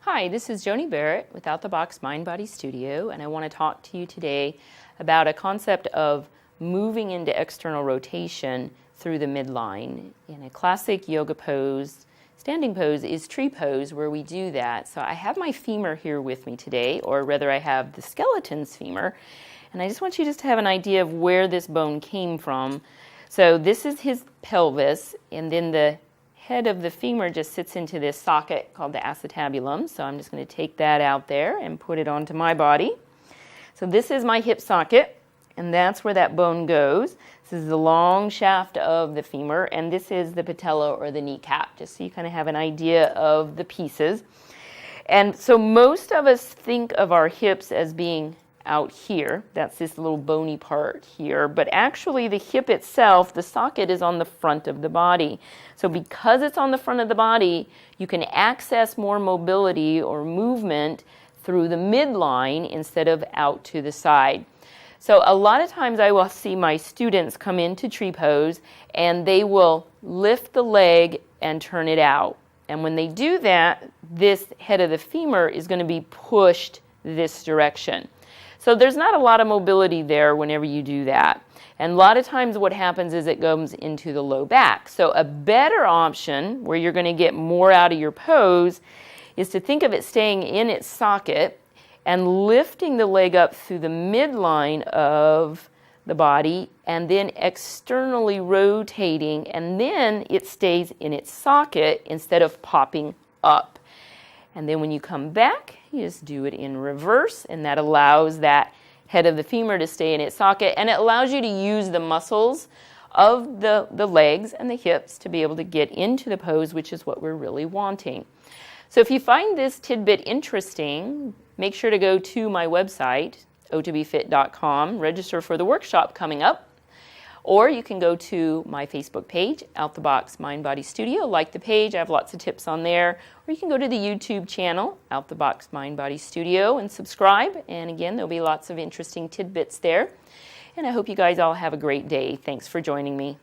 Hi, this is Joni Barrett with Out the Box Mind Body Studio, and I want to talk to you today about a concept of moving into external rotation through the midline. In a classic yoga pose, standing pose is tree pose, where we do that. So I have my femur here with me today, or rather I have the skeleton's femur, and I just want you to have an idea of where this bone came from. So this is his pelvis, and then the head of the femur just sits into this socket called the acetabulum. So I'm just going to take that out there and put it onto my body. So this is my hip socket, and that's where that bone goes. This is the long shaft of the femur, and this is the patella or the kneecap, just so you kind of have an idea of the pieces. And so most of us think of our hips as being out here. That's this little bony part here. But actually the hip itself, the socket, is on the front of the body. So because it's on the front of the body, you can access more mobility or movement through the midline instead of out to the side. So a lot of times I will see my students come into tree pose and they will lift the leg and turn it out. And when they do that, this head of the femur is going to be pushed this direction. So there's not a lot of mobility there whenever you do that. And a lot of times what happens is it goes into the low back. So a better option where you're going to get more out of your pose is to think of it staying in its socket and lifting the leg up through the midline of the body and then externally rotating, and then it stays in its socket instead of popping up. And then when you come back, you just do it in reverse, and that allows that head of the femur to stay in its socket, and it allows you to use the muscles of the legs and the hips to be able to get into the pose, which is what we're really wanting. So if you find this tidbit interesting, make sure to go to my website, o2bfit.com, register for the workshop coming up. Or you can go to my Facebook page, Out the Box Mind Body Studio. Like the page, I have lots of tips on there. Or you can go to the YouTube channel, Out the Box Mind Body Studio, and subscribe. And again, there'll be lots of interesting tidbits there. And I hope you guys all have a great day. Thanks for joining me.